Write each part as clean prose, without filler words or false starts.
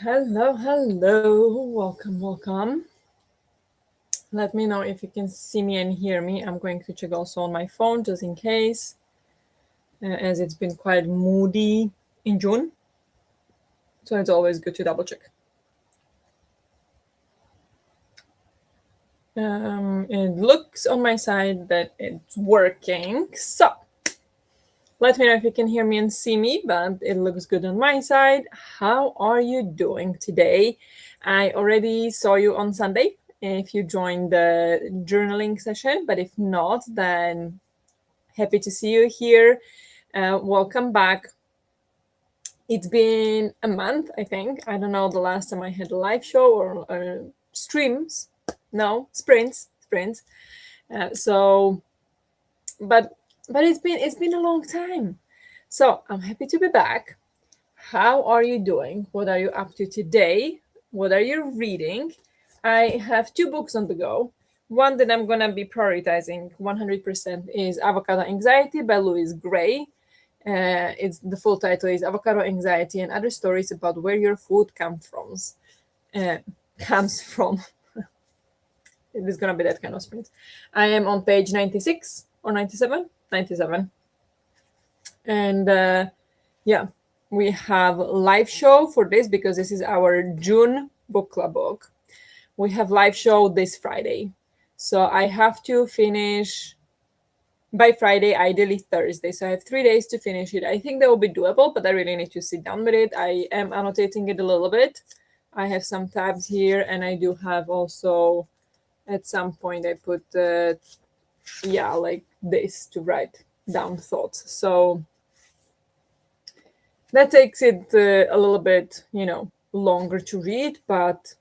Hello. Welcome. Let me know if you can see me and hear me. I'm going to check also on my phone just in case, as it's been quite moody in June. So it's always good to double check. It looks on my side that it's working. So let me know if you can hear me and see me, but it looks good on my side. How are you doing today? I already saw you on Sunday if you joined the journaling session, but if not, then happy to see you here. Welcome back. It's been a month, I think. I don't know the last time I had a live show or streams. No, sprints. So, but it's been a long time. So I'm happy to be back. How are you doing? What are you up to today? What are you reading? I have two books on the go. One that I'm gonna be prioritizing 100% is Avocado Anxiety by Louise Gray. It's the full title is Avocado Anxiety and Other Stories About Where Your Food Uh, comes from. It is gonna be that kind of sprint. I am on page 96 or 97. 97. And yeah, we have live show for this because this is our June book club book. We have live show this Friday. So I have to finish by Friday, ideally Thursday. So I have 3 days to finish it. I think that will be doable, but I really need to sit down with it. I am annotating it a little bit. I have some tabs here, and I do have also at some point I put like this to write down thoughts. So that takes it a little bit, longer to read, but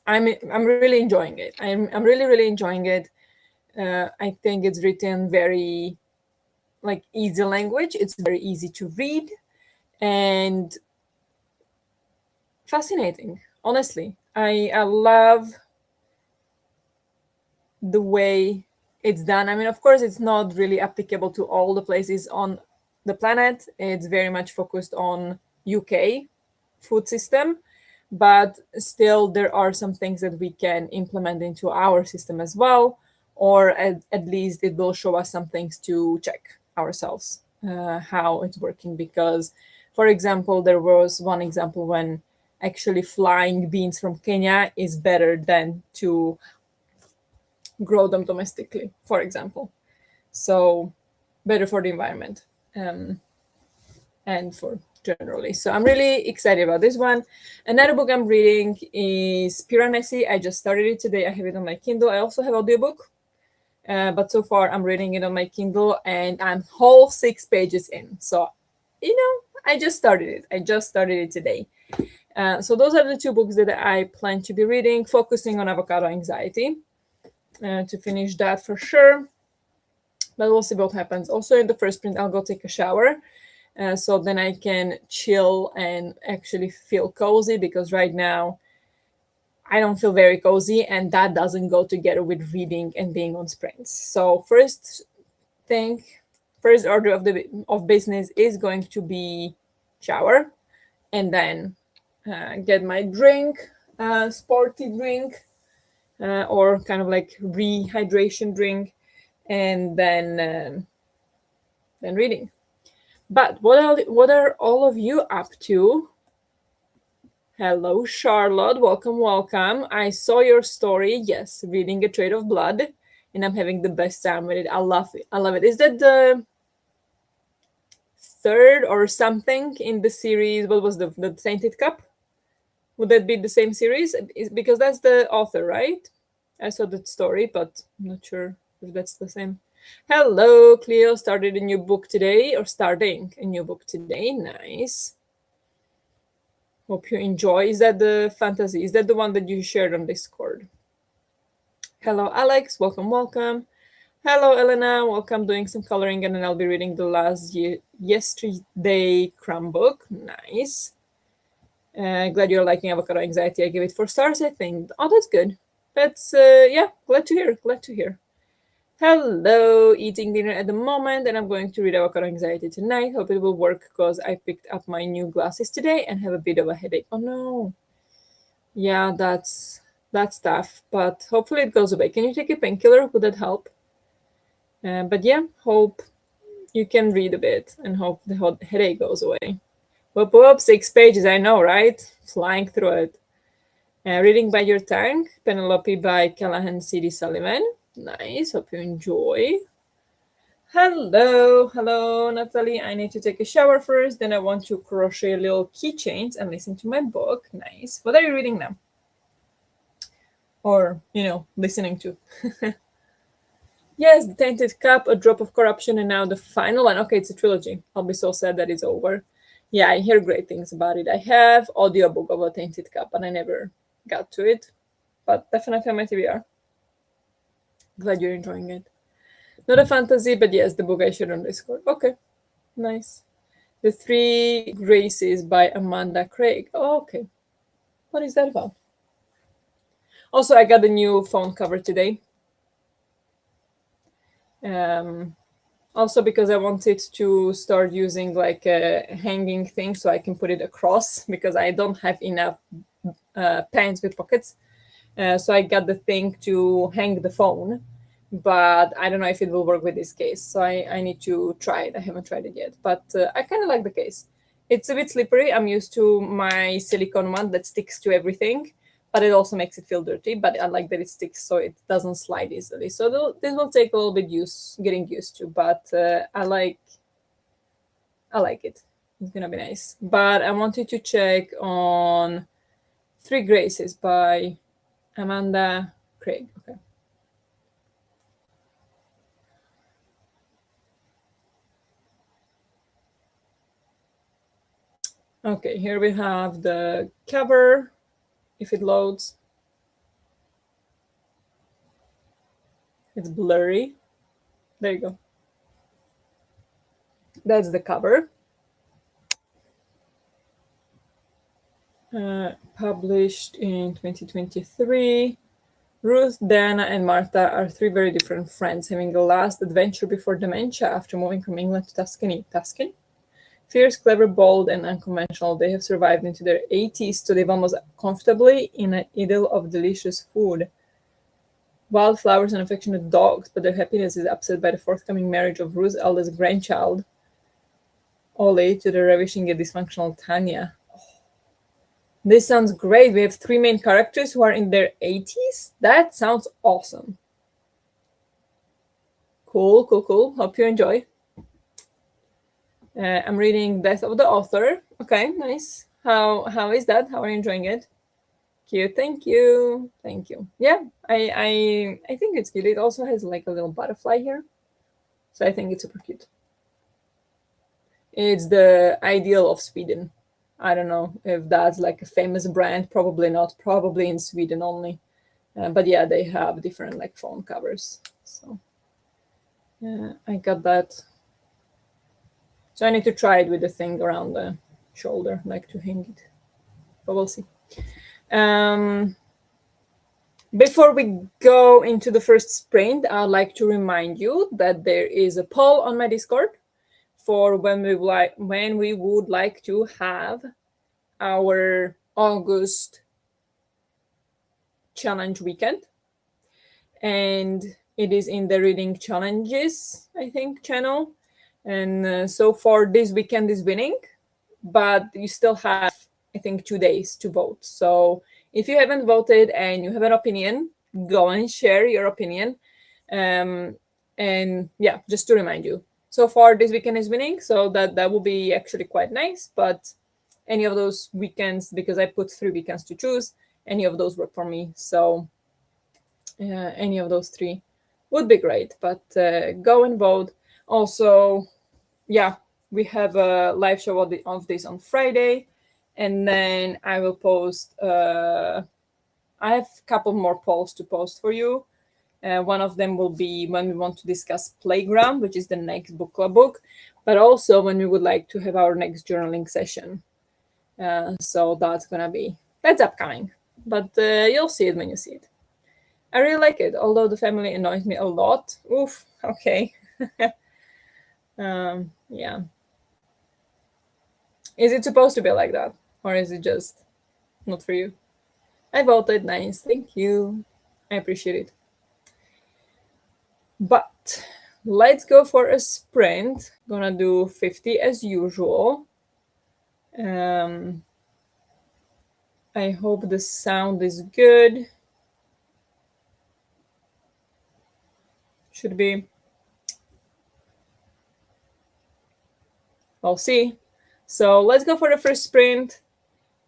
I'm really enjoying it. I'm really enjoying it. I think it's written very easy language. It's very easy to read and fascinating. Honestly, I love the way it's done. I mean, of course, it's not really applicable to all the places on the planet. It's very much focused on UK food system, but still there are some things that we can implement into our system as well, or at least it will show us some things to check ourselves how it's working. Because, for example, there was one example when actually flying beans from Kenya is better than to grow them domestically, for example. So better for the environment and for generally. So I'm really excited about this one. Another book I'm reading is Piranesi. I just started it today. I have it on my Kindle. I also have audiobook, but so far I'm reading it on my Kindle and I'm whole 6 pages in. So, I just started it. Today. So those are the two books that I plan to be reading, focusing on avocado anxiety. To finish that for sure, but we'll see what happens. Also in the first sprint I'll go take a shower, so then I can chill and actually feel cozy, because right now I don't feel very cozy, and that doesn't go together with reading and being on sprints. So first order of business is going to be shower, and then get my drink, sporty drink, or kind of like rehydration drink, and then reading. But what are all of you up to? Hello, Charlotte. Welcome. I saw your story. Yes, reading A Trade of Blood, and I'm having the best time with it. I love it. Is that the third or something in the series? What was the Sainted Cup? Would that be the same series? Because that's the author, right? I saw that story, but I'm not sure if that's the same. Hello, Cleo. Started a new book today, or starting a new book today. Nice. Hope you enjoy. Is that the fantasy? Is that the one that you shared on Discord? Hello, Alex. Welcome. Hello, Elena. Welcome. Doing some coloring, and then I'll be reading the last yesterday crumb book. Nice. Glad you're liking Avocado Anxiety. I give it 4 stars, I think. Oh, that's good. That's glad to hear. Hello, eating dinner at the moment, and I'm going to read Avocado Anxiety tonight. Hope it will work because I picked up my new glasses today and have a bit of a headache. Oh no. Yeah, that's tough, but hopefully it goes away. Can you take a painkiller? Would that help? But yeah, hope you can read a bit and hope the headache goes away. Whoop whoop, 6 pages, I know, right? Flying through it. Reading by Your Tongue, Penelope by Callahan C.D. Sullivan. Nice, hope you enjoy. Hello, Natalie. I need to take a shower first, then I want to crochet little keychains and listen to my book. Nice. What are you reading now? Or, listening to? Yes, The Tainted Cup, A Drop of Corruption, and now the final one. Okay, it's a trilogy. I'll be so sad that it's over. Yeah, I hear great things about it. I have audiobook of A Tainted Cup, and I never got to it. But definitely on my TBR. Glad you're enjoying it. Not a fantasy, but yes, the book I shared on Discord. Okay, nice. The Three Graces by Amanda Craig. Oh, okay. What is that about? Also, I got the new phone cover today. Also because I wanted to start using like a hanging thing so I can put it across because I don't have enough pens with pockets. So I got the thing to hang the phone, but I don't know if it will work with this case. So I need to try it. I haven't tried it yet, but I kind of like the case. It's a bit slippery. I'm used to my silicone one that sticks to everything, but it also makes it feel dirty. But I like that it sticks so it doesn't slide easily. So this will take a little bit getting used to, but I like it. It's gonna be nice. But I wanted to check on Three Graces by Amanda Craig. Okay. Okay, here we have the cover, if it loads. It's blurry. There you go. That's the cover. Published in 2023. Ruth, Diana, and Martha are three very different friends having a last adventure before dementia after moving from England to Tuscany. Tuscany? Fierce, clever, bold, and unconventional, they have survived into their 80s to live almost comfortably in an idyll of delicious food. Wildflowers and affectionate dogs, but their happiness is upset by the forthcoming marriage of Ruth's eldest grandchild, Ollie, to the ravishing yet dysfunctional Tanya. This sounds great. We have three main characters who are in their 80s. That sounds awesome. Cool. Hope you enjoy. I'm reading Death of the Author. Okay, nice. How is that? How are you enjoying it? Cute. Thank you. Yeah, I think it's cute. It also has like a little butterfly here, so I think it's super cute. It's the Ideal of Sweden. I don't know if that's like a famous brand. Probably not. Probably in Sweden only. But yeah, they have different like phone covers. So yeah, I got that. So I need to try it with the thing around the shoulder, like to hang it. But we'll see. Before we go into the first sprint, I'd like to remind you that there is a poll on my Discord for when we would like to have our August challenge weekend, and it is in the reading challenges, I think, channel. And so far this weekend is winning, but you still have, I think, 2 days to vote. So if you haven't voted and you have an opinion, go and share your opinion. And yeah, just to remind you, so far this weekend is winning, so that will be actually quite nice. But any of those weekends, because I put 3 weekends to choose, any of those work for me. So any of those 3 would be great. But go and vote. Also, yeah, we have a live show of this on Friday, and then I will post. I have a couple more polls to post for you. One of them will be when we want to discuss Playground, which is the next book club book, but also when we would like to have our next journaling session. So that's upcoming, but you'll see it when you see it. I really like it, although the family annoys me a lot. Oof, okay. Yeah. Is it supposed to be like that? Or is it just not for you? I voted nice. Thank you. I appreciate it. But let's go for a sprint. Gonna do 50 as usual. Um, I hope the sound is good. Should be. I'll see. So let's go for the first sprint.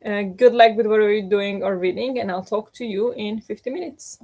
Good luck with whatever you're doing or reading, and I'll talk to you in 50 minutes.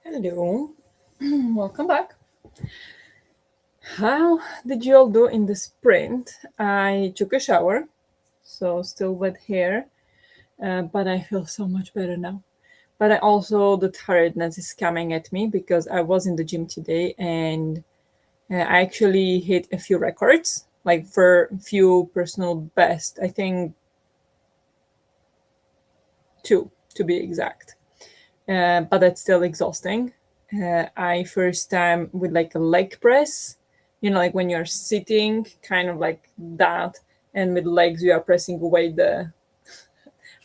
Hello, welcome back. How did you all do in the sprint? I took a shower, so still wet hair, but I feel so much better now. But I also, the tiredness is coming at me because I was in the gym today and I actually hit a few records, like for a few personal best. I think two to be exact. But that's still exhausting. I first time with like a leg press, like when you're sitting, kind of like that, and with legs you are pressing away the.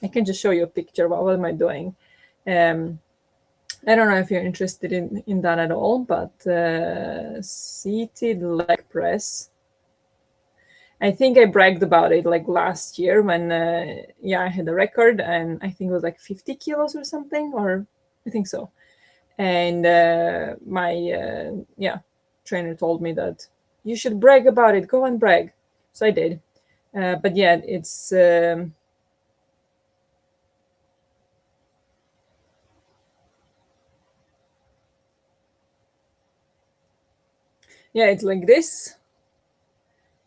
I can just show you a picture. What am I doing? Um, I don't know if you're interested in that at all, but seated leg press. I think I bragged about it like last year when I had a record and I think it was like 50 kilos or something, or I think so. And my trainer told me that you should brag about it, go and brag, so I did. But yeah, it's it's like this,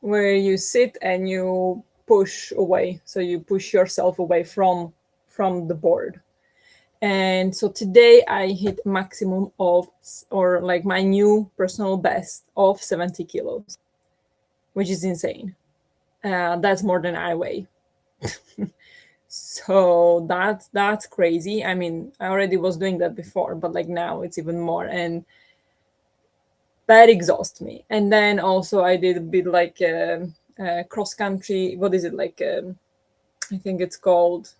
where you sit and you push away, so you push yourself away from the board. And so today I hit maximum of, or like my new personal best of 70 kilos, which is insane. That's more than I weigh. So that's crazy. I mean, I already was doing that before, but like now it's even more, and that exhausts me. And then also I did a bit like cross country. What is it like? I think it's called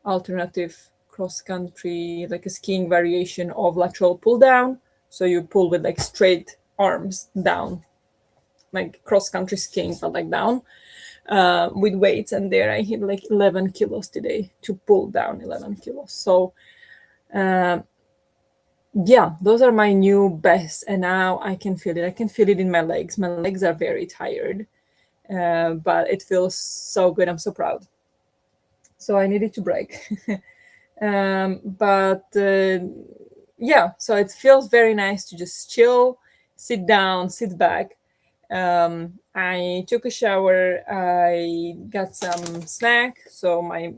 alternative cross country, like a skiing variation of lateral pull down. So you pull with like straight arms down, like cross country skiing, but like down with weights. And there I hit like 11 kilos today to pull down 11 kilos. So uh, yeah, those are my new best. And now I can feel it. I can feel it in my legs. My legs are very tired, but it feels so good. I'm so proud. So I needed to break. But yeah, so it feels very nice to just chill, sit down, sit back. I took a shower. I got some snack, so my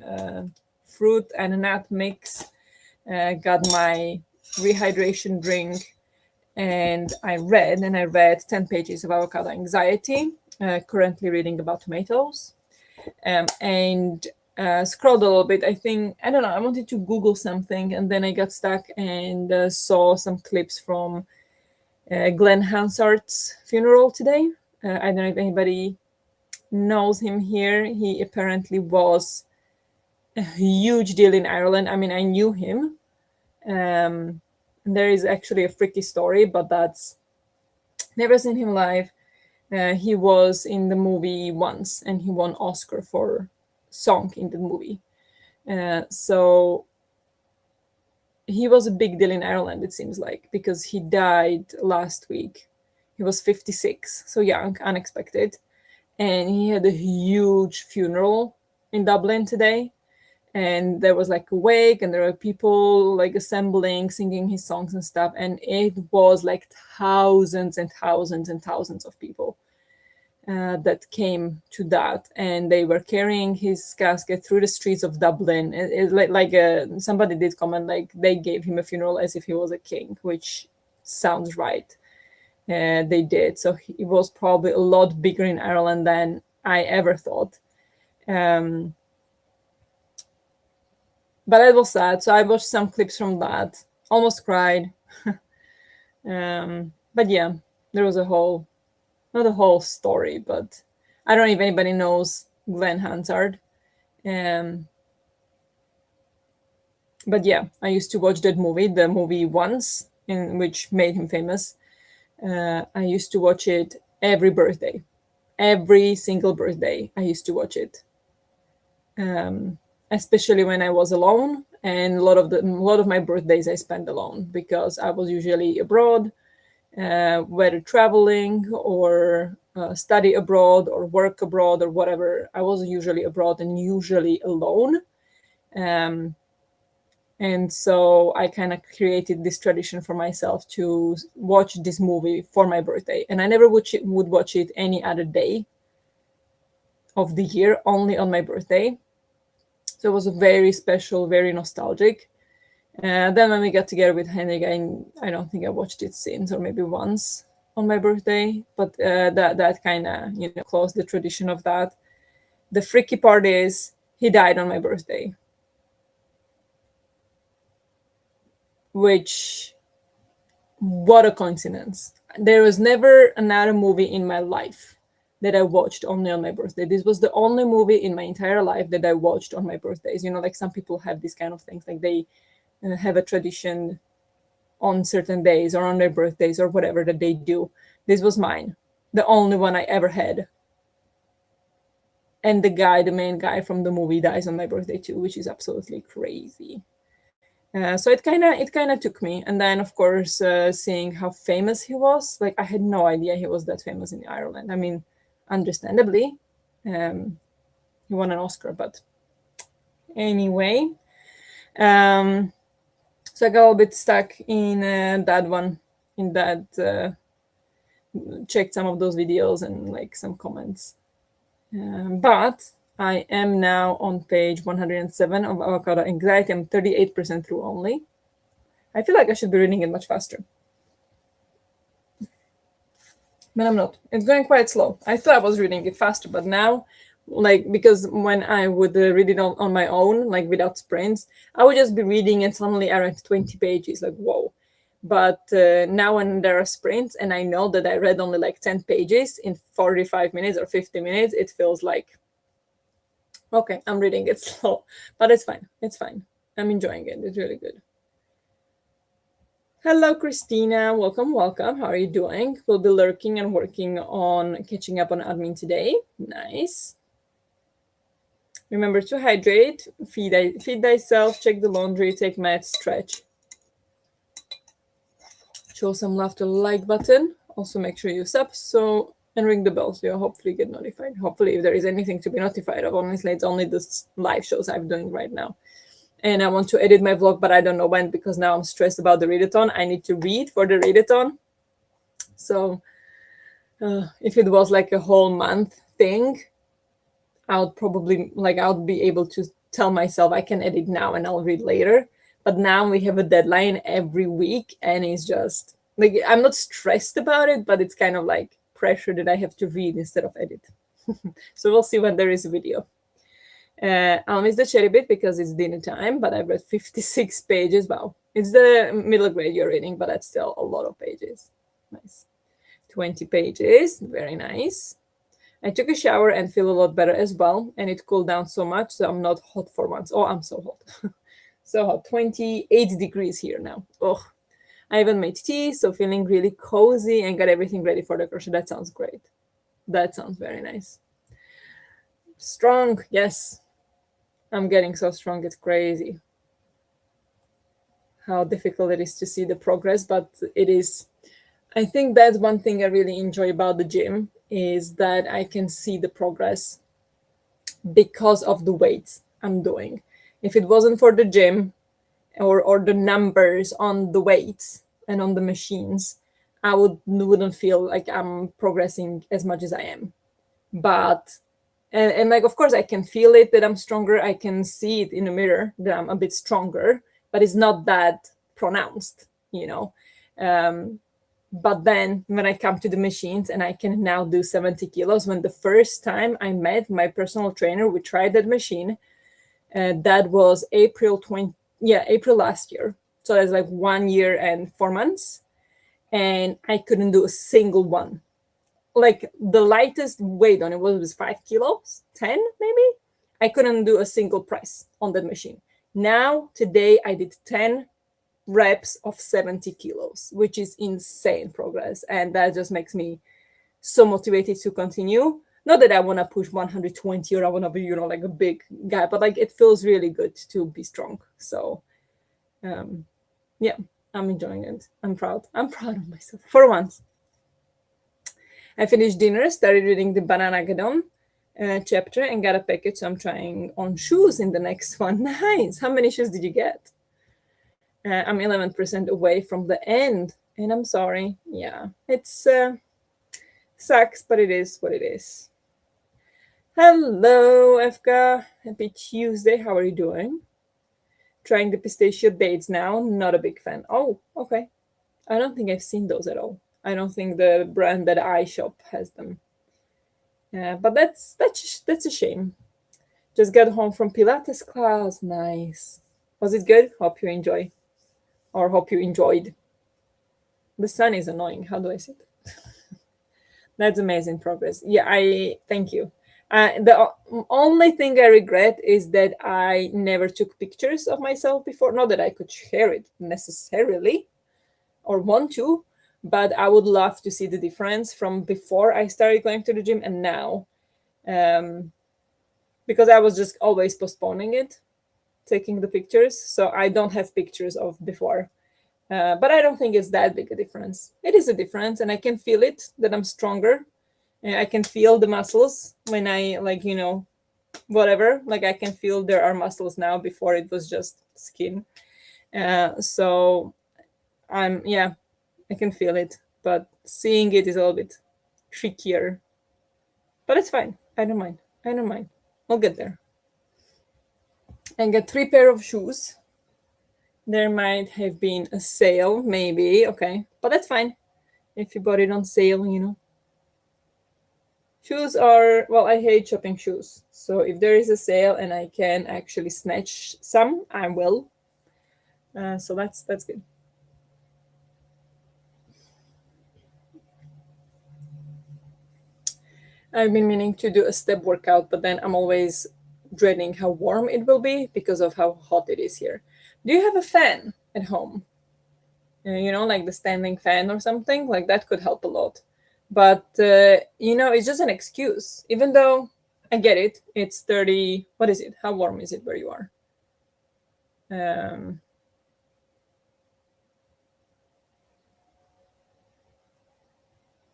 fruit and a nut mix. Got my rehydration drink, and I read 10 pages of avocado anxiety. Currently reading about tomatoes, and scrolled a little bit. I don't know, I wanted to Google something, and then I got stuck and saw some clips from Glenn Hansard's funeral today. I don't know if anybody knows him here. He apparently was a huge deal in Ireland. I mean, I knew him. There is actually a freaky story, but that's never seen him live. He was in the movie once, and he won Oscar for song in the movie. So he was a big deal in Ireland, it seems like, because he died last week. He was 56, so young, unexpected. And he had a huge funeral in Dublin today. And there was like a wake, and there were people like assembling, singing his songs and stuff. And it was like thousands and thousands and thousands of people that came to that, and they were carrying his casket through the streets of Dublin. Somebody did comment like they gave him a funeral as if he was a king, which sounds right. They did. So he was probably a lot bigger in Ireland than I ever thought. But it was sad. So I watched some clips from that. Almost cried. But yeah, there was a whole, not a whole story, but I don't know if anybody knows Glenn Hansard. Um, but yeah, I used to watch that movie, the movie Once, in which made him famous. I used to watch it every birthday, every single birthday. I used to watch it, especially when I was alone. And a lot of my birthdays I spent alone because I was usually abroad, whether traveling or study abroad or work abroad or whatever. I was usually abroad and usually alone. Um, And so I kind of created this tradition for myself to watch this movie for my birthday. And I never would watch it any other day of the year, only on my birthday. So it was very special, very nostalgic. Then when we got together with Henrik, I don't think I watched it since, or maybe once on my birthday. But that kind of closed the tradition of that. The freaky part is he died on my birthday, which, what a coincidence. There was never another movie in my life that I watched only on my birthday. This was the only movie in my entire life that I watched on my birthdays. Like some people have these kind of things, like they have a tradition on certain days or on their birthdays or whatever that they do. This was mine, the only one I ever had. And the main guy from the movie, dies on my birthday too, which is absolutely crazy. So it kind of took me. And then of course, seeing how famous he was, like I had no idea he was that famous in Ireland. I mean, understandably, he won an Oscar, but anyway. So I got a bit stuck in that one, in that, checked some of those videos and like some comments. But I am now on page 107 of Avocado Anxiety. I'm 38% through only. I feel like I should be reading it much faster. But I'm not. It's going quite slow. I thought I was reading it faster, but now, like, because when I would read it on my own, like without sprints, I would just be reading and suddenly I read 20 pages, like, whoa. But now when there are sprints and I know that I read only like 10 pages in 45 minutes or 50 minutes, it feels like, okay, I'm reading it slow. But it's fine. It's fine. I'm enjoying it. It's really good. Hello, Christina. Welcome, welcome. How are you doing? We'll be lurking and working on catching up on admin today. Nice. Remember to hydrate, feed thyself, check the laundry, take meds, stretch. Show some love to the like button. Also make sure you sub and ring the bell so you'll hopefully get notified. Hopefully, if there is anything to be notified of. Honestly, it's only the live shows I'm doing right now. And I want to edit my vlog, but I don't know when, because now I'm stressed about the readathon. I need to read for the readathon. So if it was like a whole month thing, I would probably, like, I would be able to tell myself I can edit now and I'll read later. But now we have a deadline every week, and it's just, like, I'm not stressed about it, but it's kind of like pressure that I have to read instead of edit. So we'll see when there is a video. I'll miss the cherry bit because it's dinner time, but I've read 56 pages. Wow. It's the middle grade you're reading, but that's still a lot of pages. Nice. 20 pages. Very nice. I took a shower and feel a lot better as well, and it cooled down so much, so I'm not hot for once. Oh, I'm so hot. So hot. 28 degrees here now. Oh, I even made tea, so feeling really cozy and got everything ready for the crochet. That sounds great. That sounds very nice. Strong. Yes. I'm getting so strong, it's crazy how difficult it is to see the progress, but it is. I think that's one thing I really enjoy about the gym, is that I can see the progress because of the weights I'm doing. If it wasn't for the gym or the numbers on the weights and on the machines, I wouldn't feel like I'm progressing as much as I am. But and like, of course, I can feel it that I'm stronger. I can see it in the mirror that I'm a bit stronger, but it's not that pronounced, But then when I come to the machines and I can now do 70 kilos, when the first time I met my personal trainer, we tried that machine. That was April last year. So that's like 1 year and 4 months. And I couldn't do a single one. Like the lightest weight on it was 5 kilos, 10 maybe. I couldn't do a single press on that machine. Now, today, I did 10 reps of 70 kilos, which is insane progress. And that just makes me so motivated to continue. Not that I want to push 120 or I want to be, like a big guy, but like it feels really good to be strong. So, yeah, I'm enjoying it. I'm proud. I'm proud of myself for once. I finished dinner, started reading the Banana Geddon chapter, and got a package. So I'm trying on shoes in the next one. Nice. How many shoes did you get? I'm 11% away from the end, and I'm sorry. Yeah, it's sucks, but it is what it is. Hello, Efka. Happy Tuesday. How are you doing? Trying the pistachio dates now. Not a big fan. Oh, okay. I don't think I've seen those at all. I don't think the brand that I shop has them. But that's a shame. Just got home from Pilates class. Nice. Was it good? Hope you enjoy, or hope you enjoyed. The sun is annoying. How do I say it? That's amazing progress. Yeah, I thank you. Only thing I regret is that I never took pictures of myself before. Not that I could share it necessarily or want to, but I would love to see the difference from before I started going to the gym and now. Um, because I was just always postponing it, taking the pictures. So I don't have pictures of before. But I don't think it's that big a difference. It is a difference, and I can feel it that I'm stronger. I can feel the muscles when I, like, whatever. Like, I can feel there are muscles now. Before it was just skin. So yeah, I can feel it, but seeing it is a little bit trickier. But it's fine. I don't mind. I don't mind. I'll get there. And get 3 pair of shoes. There might have been a sale, maybe. Okay, but that's fine. If you bought it on sale. Shoes are, well, I hate shopping shoes. So if there is a sale and I can actually snatch some, I will. So that's good. I've been meaning to do a step workout, but then I'm always dreading how warm it will be because of how hot it is here. Do you have a fan at home? Like the standing fan or something? Like that could help a lot. But, it's just an excuse. Even though I get it, it's 30. What is it? How warm is it where you are?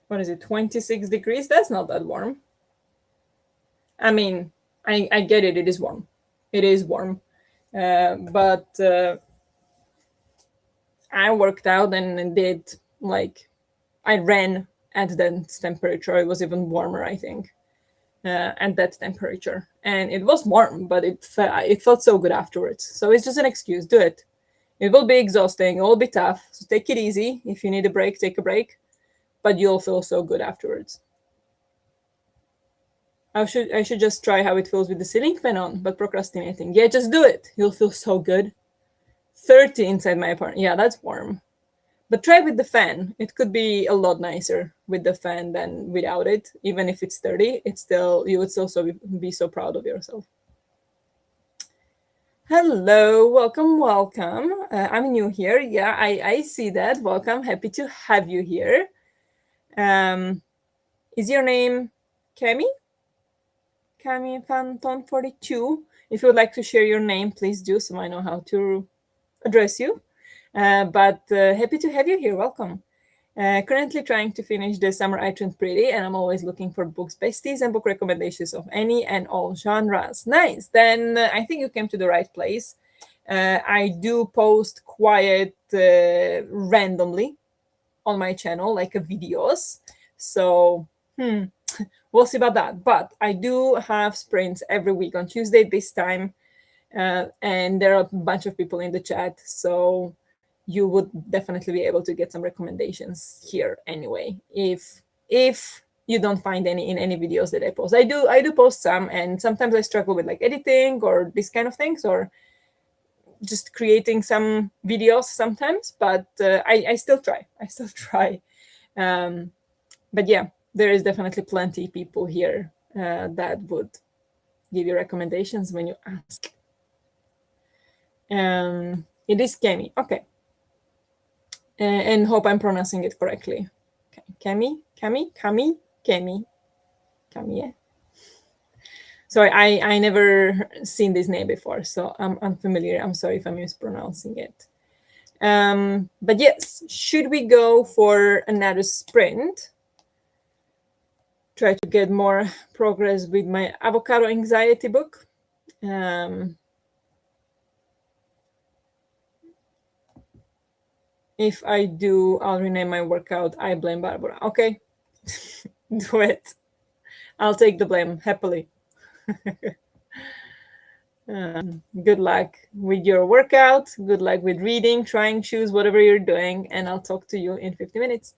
What is it? 26 degrees? That's not that warm. I mean, I get it. It is warm. It is warm. But I worked out and did, like, I ran at that temperature. It was even warmer, I think, at that temperature. And it was warm, but it felt so good afterwards. So it's just an excuse. Do it. It will be exhausting. It will be tough. So take it easy. If you need a break, take a break. But you'll feel so good afterwards. I should just try how it feels with the ceiling fan on, but procrastinating. Yeah, just do it. You'll feel so good. 30 inside my apartment. Yeah, that's warm. But try with the fan. It could be a lot nicer with the fan than without it. Even if it's 30, you would still be so proud of yourself. Hello, welcome. I'm new here. Yeah, I see that. Welcome. Happy to have you here. Is your name Cami? Cami Phantom 42. If you would like to share your name, please do so I know how to address you. But happy to have you here. Welcome. Currently trying to finish the Summer I Turned Pretty, and I'm always looking for books, besties, and book recommendations of any and all genres. Nice. Then I think you came to the right place. I do post quite randomly on my channel, like videos. So we'll see about that. But I do have sprints every week on Tuesday this time. And there are a bunch of people in the chat. So you would definitely be able to get some recommendations here anyway. If you don't find any in any videos that I post. I do post some, and sometimes I struggle with like editing or this kind of things, or just creating some videos sometimes, but I still try. But yeah, there is definitely plenty of people here that would give you recommendations when you ask. It is Kemi. Okay. And hope I'm pronouncing it correctly. Kemi. Yeah. Sorry, I never seen this name before, so I'm unfamiliar. I'm sorry if I'm mispronouncing it. But yes, should we go for another sprint? Try to get more progress with my avocado anxiety book. If I do, I'll rename my workout I Blame Barbara. Okay? Do it. I'll take the blame happily. Good luck with your workout. Good luck with reading, trying shoes, whatever you're doing. And I'll talk to you in 50 minutes.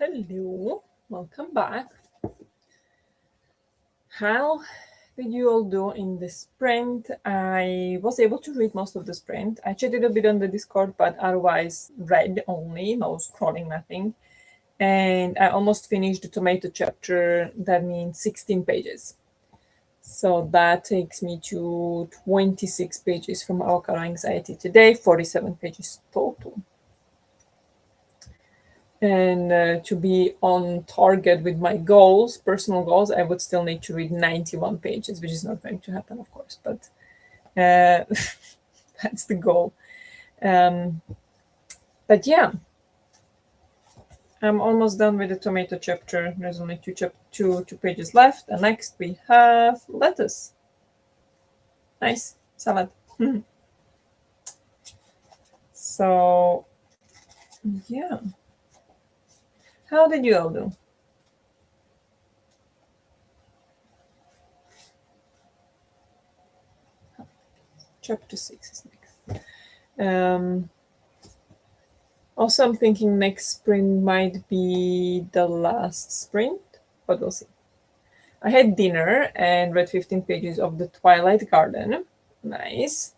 Hello, welcome back. How did you all do in the sprint? I was able to read most of the sprint. I chatted a bit on the Discord, but otherwise read only, no scrolling, nothing. And I almost finished the tomato chapter. That means 16 pages. So that takes me to 26 pages from avocado anxiety today, 47 pages total. And to be on target with my goals, personal goals, I would still need to read 91 pages, which is not going to happen, of course, but that's the goal. But yeah, I'm almost done with the tomato chapter. There's only two pages left. And next we have lettuce. Nice salad. So yeah. How did you all do? Chapter 6 is next. Also, I'm thinking next sprint might be the last sprint, but we'll see. I had dinner and read 15 pages of The Twilight Garden. Nice.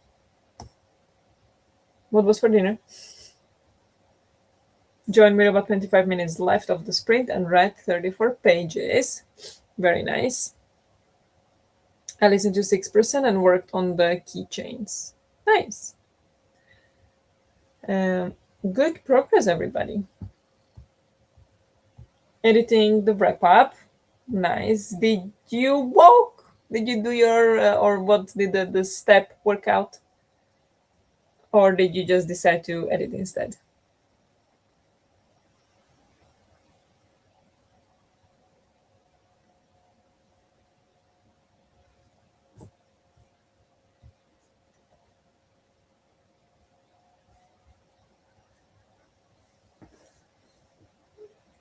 What was for dinner? Joined with about 25 minutes left of the sprint and read 34 pages. Very nice. I listened to 6% and worked on the keychains. Nice. Good progress, everybody. Editing the wrap up. Nice. Did you walk? Did you do your, or what did the step workout? Or did you just decide to edit instead?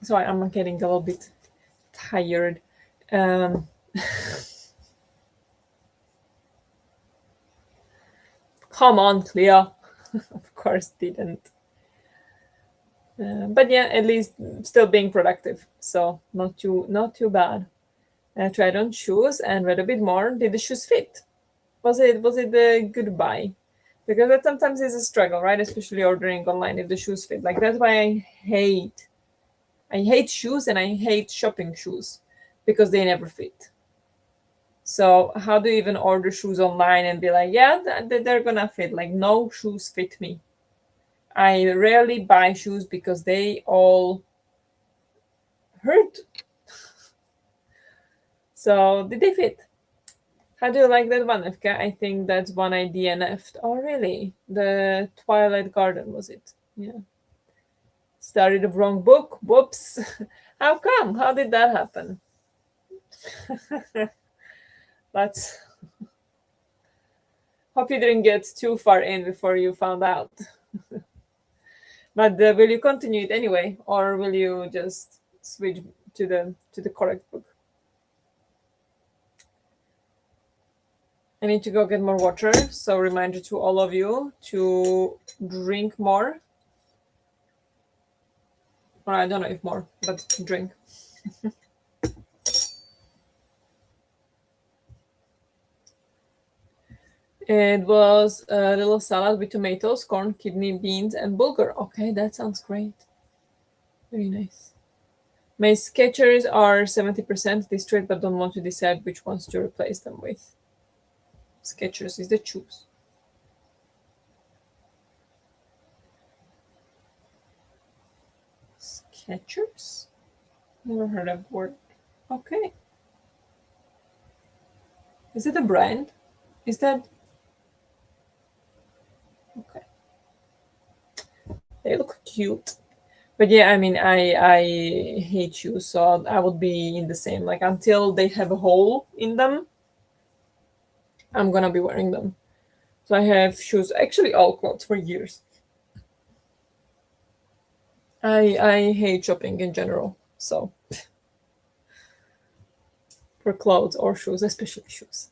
So I'm getting a little bit tired. Come on, Clea. Of course didn't. But yeah, at least still being productive. So not too bad. I tried on shoes and read a bit more. Did the shoes fit? Was it a good buy? Because that sometimes is a struggle, right? Especially ordering online if the shoes fit. Like that's why I hate shoes and I hate shopping shoes because they never fit. So how do you even order shoes online and be like, yeah, they're gonna fit? Like no shoes fit me. I rarely buy shoes because they all hurt. So did they fit? How do you like that one, Efka? I think that's one I DNF'd. Oh, really? The Twilight Garden, was it? Yeah. Started the wrong book. Whoops. How come? How did that happen? That's. Hope you didn't get too far in before you found out. But will you continue it anyway, or will you just switch to the correct book? I need to go get more water. So reminder to all of you to drink more. Or I don't know if more, but drink. It was a little salad with tomatoes, corn, kidney beans, and bulgur. Okay, that sounds great. Very nice. My Skechers are 70% destroyed, but don't want to decide which ones to replace them with. Skechers is the choose. Skechers? Never heard of word. Okay. Is it a brand? Is that okay? They look cute. But yeah, I mean, I hate shoes, so I would be in the same. Like until they have a hole in them, I'm gonna be wearing them. So I have shoes, actually all clothes for years. I hate shopping in general, so for clothes or shoes, especially shoes.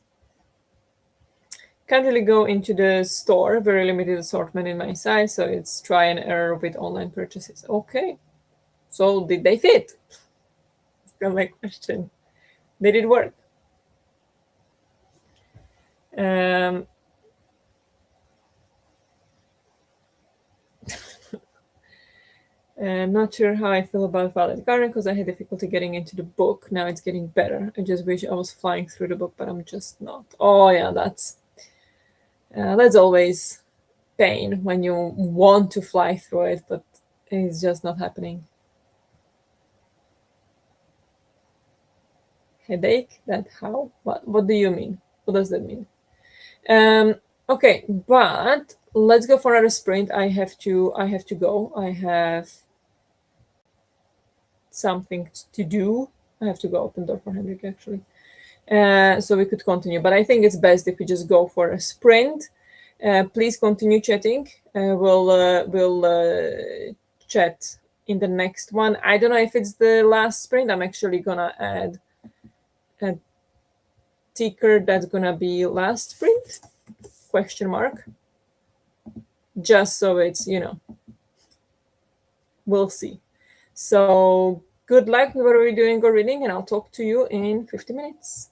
Can't really go into the store, very limited assortment in my size, so it's try and error with online purchases. Okay. So did they fit? Still my question. Did it work? Um, I'm not sure how I feel about Violet Garden because I had difficulty getting into the book. Now it's getting better. I just wish I was flying through the book, but I'm just not. Oh yeah, that's always pain when you want to fly through it, but it's just not happening. Headache? That how? What do you mean? What does that mean? Um, okay, but let's go for another sprint. I have to go. I have something to do. I have to go open door for Henrik actually. So we could continue, but I think it's best if we just go for a sprint. Please continue chatting. We'll chat in the next one. I don't know if it's the last sprint. I'm actually gonna add a ticker that's gonna be last sprint question mark, just so it's we'll see. So good luck with whatever you're doing or reading, and I'll talk to you in 50 minutes.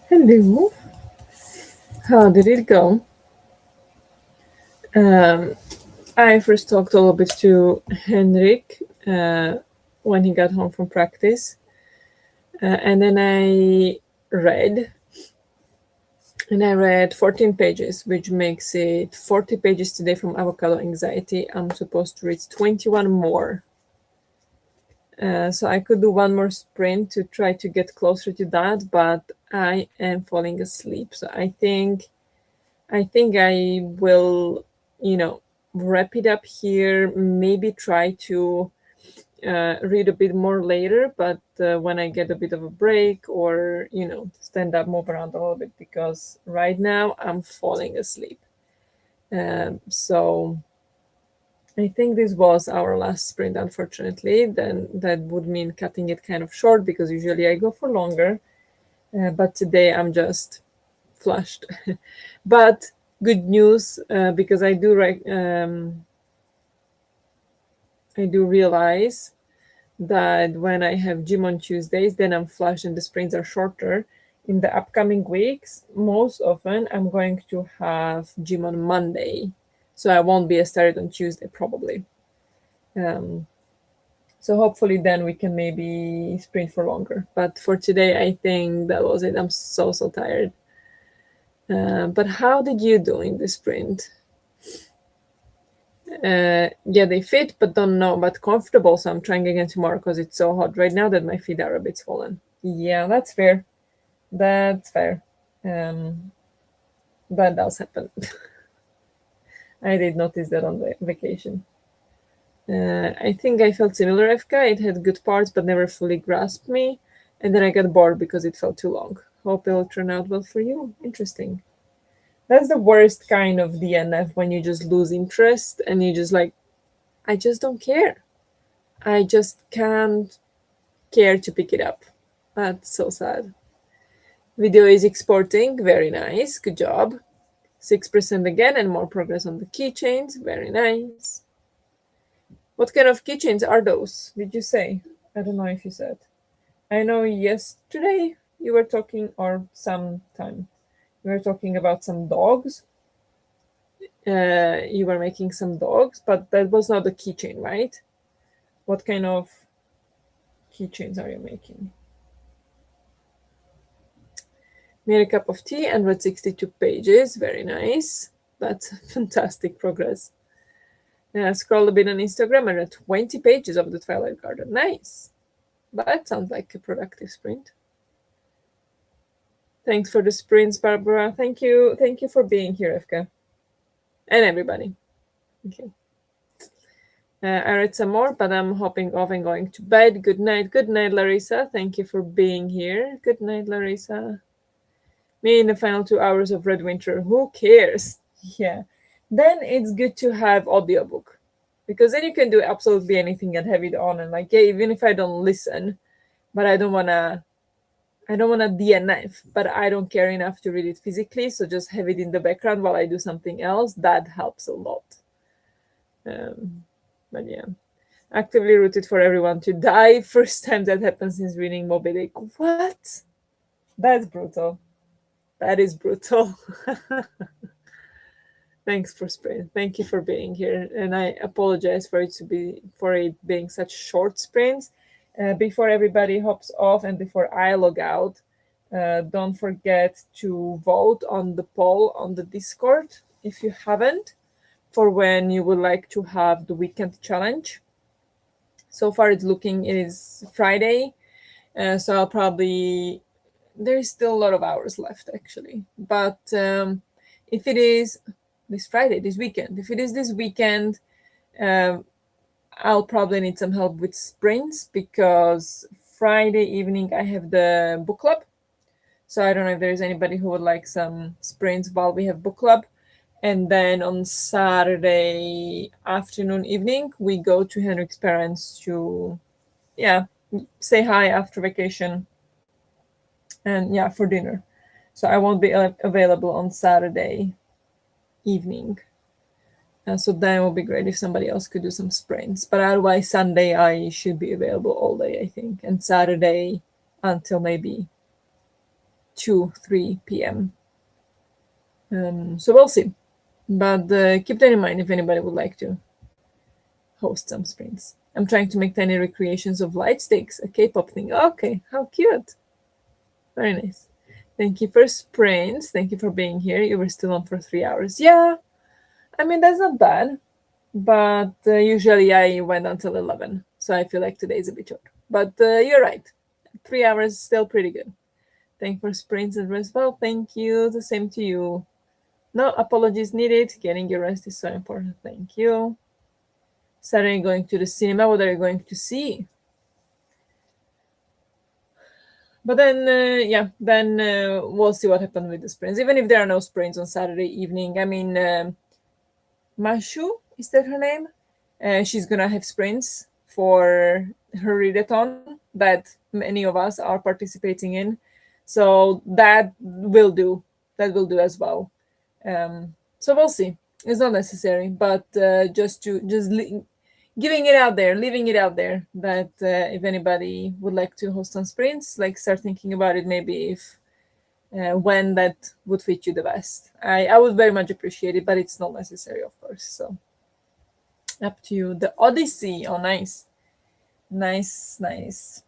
Hello. How did it go? I first talked a little bit to Henrik when he got home from practice, and then read, I read 14 pages, which makes it 40 pages today from Avocado Anxiety. I'm supposed to read 21 more. So I could do one more sprint to try to get closer to that, but I am falling asleep. So I think I will, wrap it up here. Maybe try to read a bit more later, but when I get a bit of a break, or stand up, move around a little bit, because right now I'm falling asleep. So I think this was our last sprint, unfortunately. Then that would mean cutting it kind of short, because usually I go for longer. But today I'm just flushed. But good news, because I do realize that when I have gym on Tuesdays, then I'm flushed and the sprints are shorter. In the upcoming weeks, most often I'm going to have gym on Monday, so I won't be started on Tuesday probably. So hopefully then we can maybe sprint for longer. But for today, I think that was it. I'm so tired. But how did you do in the sprint? Yeah, they fit, but don't know, but comfortable. So I'm trying again tomorrow because it's so hot right now that my feet are a bit swollen. Yeah, that's fair. That's fair. That does happen. I did notice that on the vacation. I think I felt similar, FK. It had good parts, but never fully grasped me. And then I got bored because it felt too long. Hope it'll turn out well for you. Interesting. That's the worst kind of DNF, when you just lose interest and you just like, I just don't care. I just can't care to pick it up. That's so sad. Video is exporting. Very nice. Good job. 6% again, and more progress on the keychains. Very nice. What kind of keychains are those? Did you say? I don't know if you said. I know yesterday you were talking, or sometime, you were talking about some dogs. You were making some dogs, but that was not a keychain, right? What kind of keychains are you making? Made a cup of tea and read 62 pages. Very nice. That's fantastic progress. Scrolled a bit on Instagram and read 20 pages of the Twilight Garden. Nice. That sounds like a productive sprint. Thanks for the sprints, Barbara. Thank you. Thank you for being here, FK. And everybody. Okay. I read some more, but I'm hopping off and going to bed. Good night. Good night, Larissa. Thank you for being here. Good night, Larissa. Me in the final 2 hours of Red Winter. Who cares? Yeah. Then it's good to have audiobook, because then you can do absolutely anything and have it on, and like, yeah, even if I don't listen, but I don't wanna DNF, but I don't care enough to read it physically, so just have it in the background while I do something else. That helps a lot. But yeah, actively rooted for everyone to die. First time that happens since reading Moby Dick. What? That's brutal. That is brutal. Thanks for sprint. Thank you for being here, and I apologize for it being such short sprints. Before everybody hops off and before I log out, don't forget to vote on the poll on the Discord if you haven't, for when you would like to have the weekend challenge. So far, it is Friday, so I'll probably, there's still a lot of hours left actually, but if it is this weekend, I'll probably need some help with sprints, because Friday evening I have the book club. So I don't know if there's anybody who would like some sprints while we have book club. And then on Saturday afternoon, evening, we go to Henrik's parents to, say hi after vacation, and for dinner. So I won't be available on Saturday evening. So then it would be great if somebody else could do some sprints. But otherwise, Sunday I should be available all day, I think. And Saturday until maybe 2, 3 p.m. So we'll see. But keep that in mind if anybody would like to host some sprints. I'm trying to make tiny recreations of light sticks, a K-pop thing. Okay, how cute. Very nice. Thank you for sprints. Thank you for being here. You were still on for 3 hours. Yeah, I mean, that's not bad. But usually I went until 11. So I feel like today is a bit short. But you're right. 3 hours is still pretty good. Thank you for sprints and rest. Well, thank you. The same to you. No apologies needed. Getting your rest is so important. Thank you. Saturday going to the cinema. What are you going to see? But then, we'll see what happens with the sprints. Even if there are no sprints on Saturday evening, I mean, Mashu, is that her name? She's gonna have sprints for her readathon that many of us are participating in. So that will do. That will do as well. So we'll see. It's not necessary, but giving it out there, leaving it out there that if anybody would like to host some sprints, like start thinking about it. Maybe if when that would fit you the best. I would very much appreciate it, but it's not necessary, of course. So up to you. The Odyssey. Oh, nice, nice.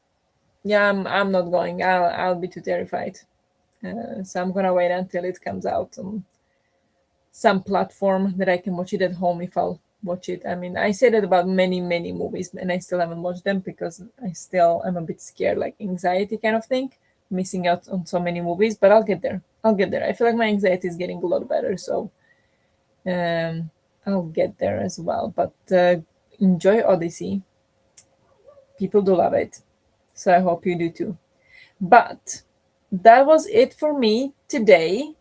Yeah, I'm not going. I'll be too terrified. So I'm gonna wait until it comes out on some platform that I can watch it at home if I'll watch it. I mean, I say that about many movies, and I still haven't watched them because I still am a bit scared, like anxiety kind of thing, missing out on so many movies. But I'll get there. I feel like my anxiety is getting a lot better, so I'll get there as well. But enjoy Odyssey. People do love it, so I hope you do too. But that was it for me today.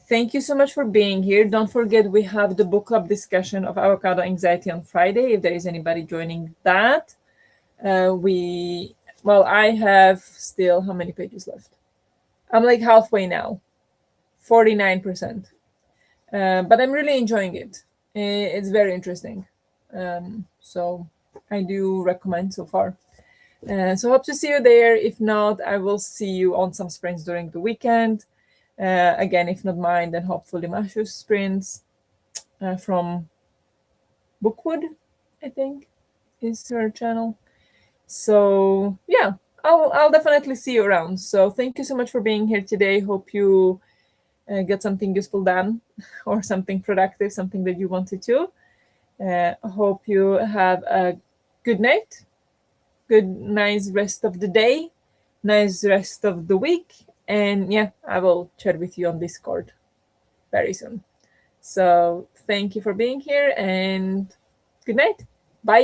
Thank you so much for being here. Don't forget, we have the book club discussion of Avocado Anxiety on Friday, if there is anybody joining that. I have still, how many pages left? I'm like halfway now, 49%. But I'm really enjoying it. It's very interesting. So I do recommend so far. So hope to see you there. If not, I will see you on some sprints during the weekend. Again, if not mine, then hopefully Mashu's sprints from Bookwood, I think, is her channel. So yeah, I'll definitely see you around. So thank you so much for being here today. Hope you get something useful done or something productive, something that you wanted to. Hope you have a good night, nice rest of the day, nice rest of the week. And yeah, I will chat with you on Discord very soon. So thank you for being here and good night. Bye.